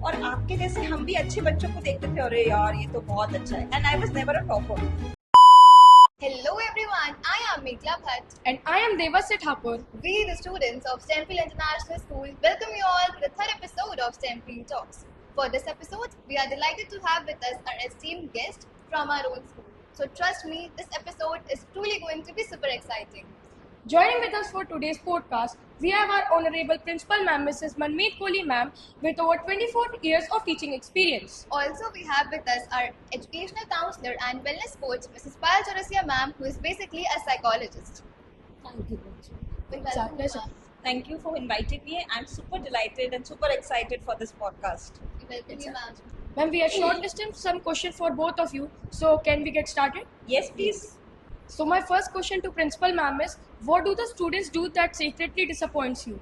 और आपके जैसे हम भी अच्छे बच्चों को देखते थे, अरे यार ये तो बहुत अच्छा है, and I was never a topper. Hello everyone, I am Meghla Bhatt. And I am Devasya Thapur. We, the students of Stanfield International School, welcome you all to the third episode of Stanfield Talks. For this episode, we are delighted to have with us our esteemed guest from our own school. So trust me, this episode is truly going to be super exciting. Joining with us for today's podcast, we have our Honorable Principal Ma'am, Mrs. Manmeet Kohli Ma'am, with over 24 years of teaching experience. Also, we have with us our educational counselor and wellness coach, Mrs. Payal Chaurasia Ma'am, who is basically a psychologist. Thank you. We It's our welcome you, pleasure. ma'am. Thank you for inviting me. I'm super delighted and super excited for this podcast. We welcome you, ma'am. Ma'am, we have shortlisted some questions for both of you. So, can we get started? Yes, please. So, my first question to Principal Ma'am is, what do the students do that secretly disappoints you?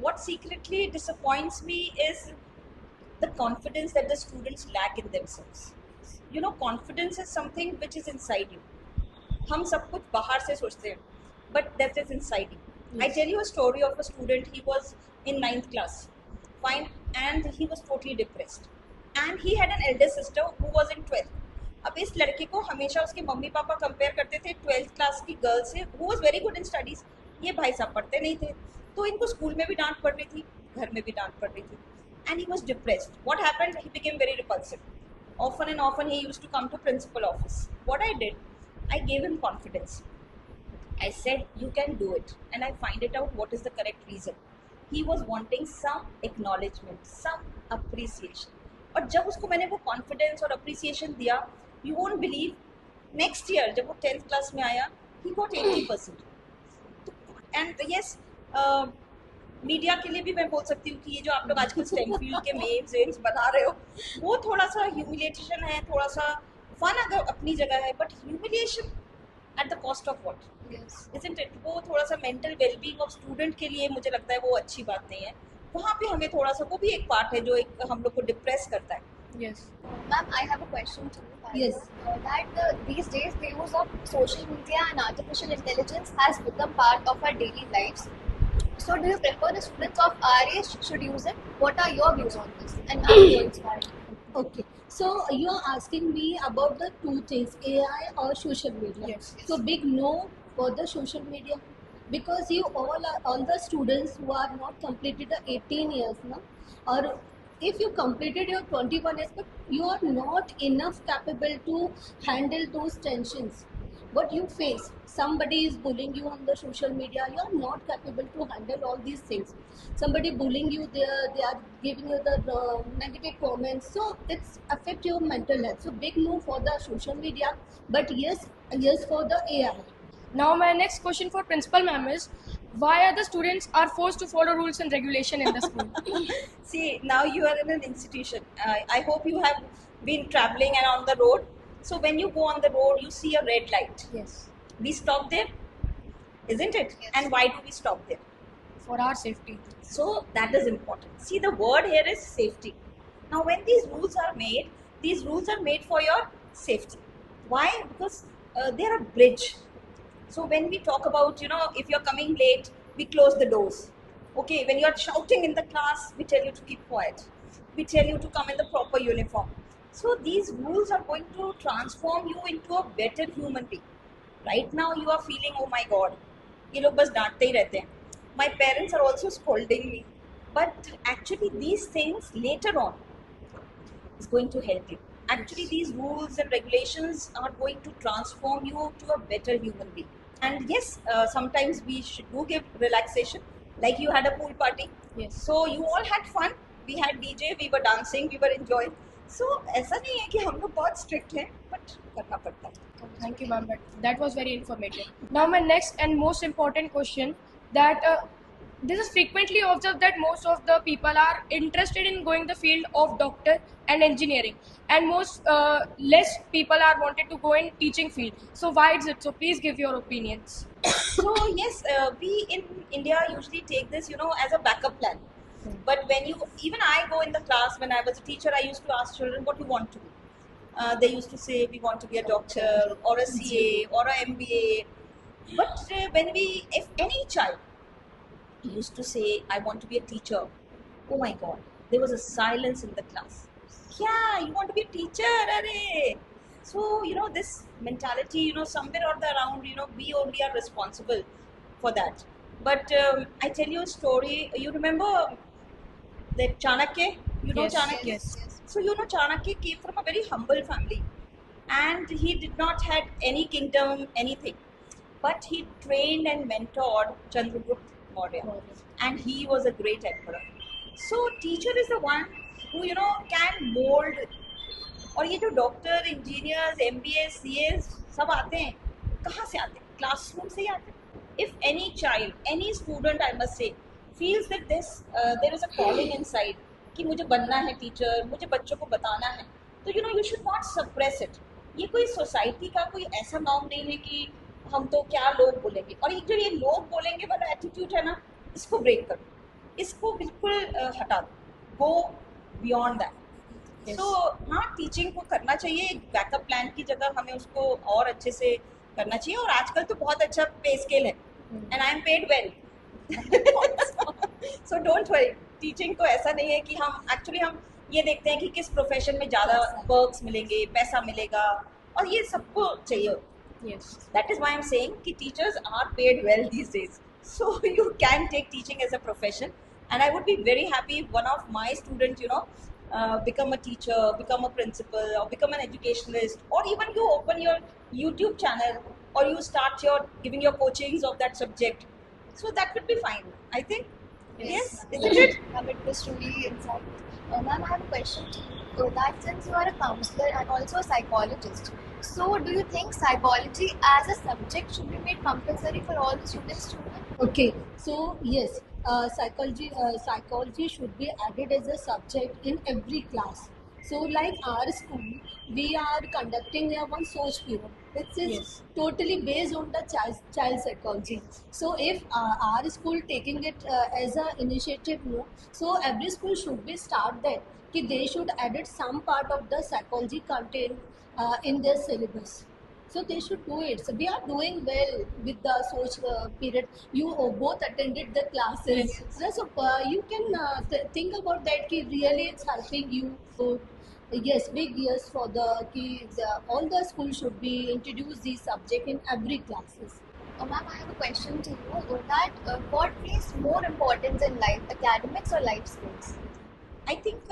What secretly disappoints me is the confidence that the students lack in themselves. You know, confidence is something which is inside you. हम सब कुछ बाहर से सोचते हैं, but that is inside you. I tell you a story of a student. He was in 9th class, fine, and he was totally depressed. And he had an elder sister who was in 12th. अब इस लड़के को हमेशा उसके mummy papa compare करते थे 12th class की girl से, who was very good in studies. ये भाई साहब पढ़ते नहीं थे, तो इनको स्कूल में भी डांट पड़ रही थी, घर में भी डांट पड़ रही थी. And he was depressed. What happened? He became very repulsive. Often and often he used to come to principal office. What I did, I gave him confidence. I said, you can do it. And I find it out what is the correct reason. He was wanting some acknowledgement, some appreciation. और जब उसको मैंने वो confidence और appreciation दिया, you won't believe, next year जब वो 10th class में आया, he got 80%. And yes, media के लिए भी मैं बोल सकती हूँ कि ये जो आप लोग आजकल स्टैनफील्ड के मेम्स बना रहे हो, वो थोड़ा सा ह्यूमिलिएशन है, थोड़ा सा फन अगर अपनी जगह है, but humiliation at the cost of what, Yes. isn't it? वो थोड़ा सा मेंटल वेलबींग ऑफ स्टूडेंट के लिए मुझे लगता है वो अच्छी बात नहीं है. वहाँ पे हमें थोड़ा सा, वो भी एक पार्ट है जो एक हम लोग को डिप्रेस करता है. Yes. Ma'am, I have a question to you. Payal. Yes. That these days the use of social media and artificial intelligence has become part of our daily lives. So, do you prefer the students of our age should use it? What are your views on this? And how do you inspire? Okay. So you are asking me about the two things, AI or social media. Yes. So big no for the social media, because you all the students who are not completed the 18 years now, or if you completed your 21 years, but you are not enough capable to handle those tensions. What you face, somebody is bullying you on the social media, you are not capable to handle all these things. Somebody bullying you, they are giving you the negative comments, so it's affect your mental health. So big no for the social media, but yes for the AI. Now, my next question for Principal Ma'am is, why are the students are forced to follow rules and regulation in the school? See, now you are in an institution. I hope you have been traveling and on the road. So when you go on the road, you see a red light. Yes. We stop there, isn't it? Yes. And why do we stop there? For our safety. So that is important. See, the word here is safety. Now, when these rules are made for your safety. Why? Because they are a bridge. So when we talk about, if you're coming late, we close the doors. Okay, when you're shouting in the class, we tell you to keep quiet. We tell you to come in the proper uniform. So these rules are going to transform you into a better human being. Right now you are feeling, oh my God, ये लोग बस डांटते ही रहते हैं. My parents are also scolding me. But actually these things later on is going to help you. Actually these rules and regulations are going to transform you to a better human being. And yes, sometimes we should do give relaxation, like you had a pool party. Yes. So you all had fun. We had DJ, we were dancing, we were enjoying. So ऐसा नहीं है कि हम लोग बहुत strict हैं, but करना पड़ता है. Thank you, ma'am. That was very informative. Now, my next and most important question, that this is frequently observed that most of the people are interested in going the field of doctor and engineering, and most less people are wanted to go in teaching field. So why is it? So please give your opinions. So yes, we in India usually take this, as a backup plan. But when even I go in the class, when I was a teacher, I used to ask children, what you want to be? They used to say, we want to be a doctor or a CA or a MBA. But if any child used to say, I want to be a teacher, oh my God, there was a silence in the class. Yeah, you want to be a teacher, arey. So this mentality, somewhere or the around, we only are responsible for that. But I tell you a story. You remember that Chanakya? Yes, Chanakya? yes. So Chanakya came from a very humble family, and he did not had any kingdom, anything. But he trained and mentored Chandragupta Maurya, and he was a great emperor. So teacher is the one who can mold. और ये जो doctor, engineers, MBA, CAs सब आते हैं, कहाँ से आते हैं? क्लासरूम से ही आते हैं. If any child, any student, I must say, feels that there is a calling inside कि मुझे बनना है टीचर, मुझे बच्चों को बताना है, तो you should not suppress it. ये कोई सोसाइटी का कोई ऐसा नॉर्म नहीं है कि हम तो क्या लोग बोलेंगे, और जो ये लोग बोलेंगे वाला एटीट्यूड है ना, इसको ब्रेक करो, इसको बिल्कुल हटा दो, गो बियॉन्ड दैट. Yes. तो हाँ, टीचिंग को करना चाहिए, एक बैकअप प्लान की जगह हमें उसको और अच्छे से करना चाहिए. और आजकल तो बहुत अच्छा पे स्केल है, and I am paid well. So don't worry, teaching को ऐसा नहीं है कि हम ये देखते हैं कि किस प्रोफेशन में ज़्यादा वर्क्स मिलेंगे, पैसा मिलेगा, और ये सबको चाहिए. Yes. That is why I'm saying कि teachers are paid well these days. So you can take teaching as a profession, and I would be very happy if one of my students, become a teacher, become a principal, or become an educationalist, or even you open your YouTube channel, or you start giving your coachings of that subject. So that would be fine, I think. Yes, isn't it? It was truly insightful. Ma'am, I have a question to you. That since you are a counselor and also a psychologist, so do you think psychology as a subject should be made compulsory for all the students to learn? Okay, so yes, psychology should be added as a subject in every class. So like our school, we are conducting one Soch period. This is Yes. totally based on the child psychology. So if our school taking it as a initiative, no, so every school should be start that कि they should added some part of the psychology content in their syllabus. So they should do it. So we are doing well with the social period. You both attended the classes. Yes. So you can think about that. Ki really it's helping you. So yes, big yes for all the schools should be introduce these subject in every classes. Ma'am, I have a question to you. That what plays more importance in life, academics or life skills? I think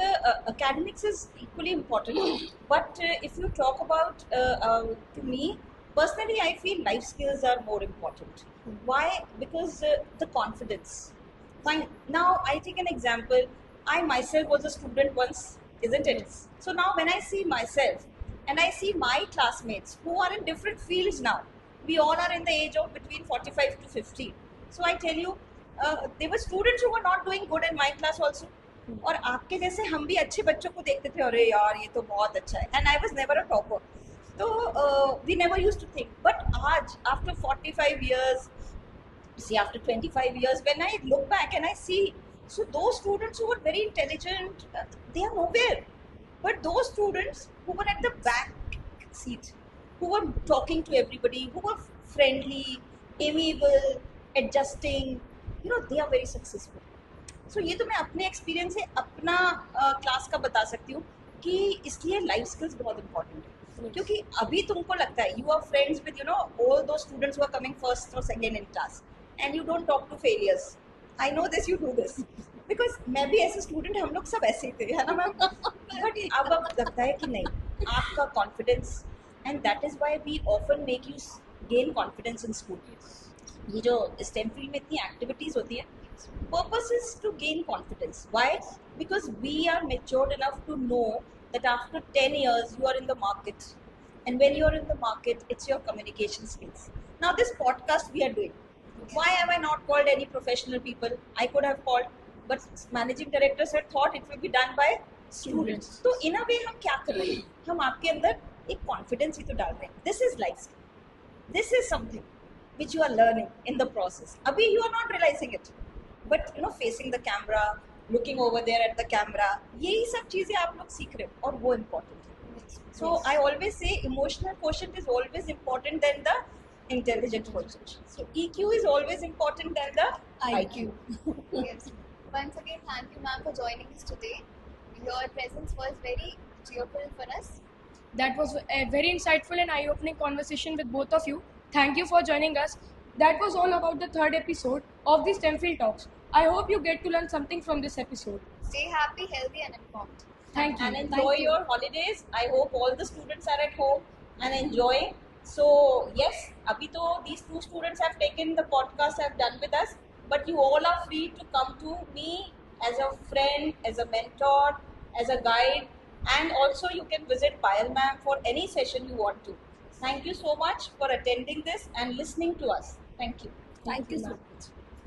academics is equally important, but if you talk about, to me, personally, I feel life skills are more important. Why? Because the confidence. Fine. Now, I take an example. I myself was a student once, isn't it? Yes. So now when I see myself and I see my classmates who are in different fields now, we all are in the age of between 45 to 50. So I tell you, there were students who were not doing good in my class also. और आपके जैसे हम भी अच्छे बच्चों को देखते थे, अरे यार ये तो बहुत अच्छा है, and I was never a topper. तो we never used to think. But आज after 45 years, see, after 25 years, when I look back and I see, so those students who were very intelligent, they are nowhere. But those students who were at the back seat, who were talking to everybody, who were friendly, amiable, adjusting, they are very successful. So ये तो मैं अपने experience से अपना class का बता सकती हूँ कि इसलिए लाइफ स्किल्स बहुत इंपॉर्टेंट है. क्योंकि अभी तुमको लगता है you are friends with all those students who are coming first और second in class, and you don't talk to failures. I know this, you do this because मैं भी ऐसे स्टूडेंट, हम लोग सब ऐसे ही थे, है ना मैम. बट अब लगता है कि नहीं, आपका confidence, and that is why we often make you gain confidence in school. ये जो स्टेम फील्ड में इतनी एक्टिविटीज होती है, purpose is to gain confidence. Why? Because we are matured enough to know that after 10 years you are in the market, and when you are in the market, it's your communication skills. Now this podcast we are doing, why have I not called any professional people? I could have called, but managing director said thought it will be done by students. So in a way हम क्या कर रहे हैं, हम आपके अंदर एक confidence ही तो डाल रहे हैं. This is life skill. This is something which you are learning in the process. अभी you are not realizing it. But facing the camera, looking over there at the camera, यही सब चीजें आप लोग सीख रहे हो और वो important है. So I always say emotional quotient is always important than the intelligent quotient. So EQ is always important than the IQ. Yes. Once again, thank you, ma'am, for joining us today. Your presence was very cheerful for us. That was a very insightful and eye-opening conversation with both of you. Thank you for joining us. That was all about the third episode of the STEMfield Talks. I hope you get to learn something from this episode. Stay happy, healthy, and informed. Thank you. And enjoy Thank you. your holidays. I hope all the students are at home and enjoying. So yes, abhi to these two students have taken the podcast, have done with us, but you all are free to come to me as a friend, as a mentor, as a guide, and also you can visit Payal ma'am for any session you want to. Thank you so much for attending this and listening to us. Thank you. Thank you so ma'am. much.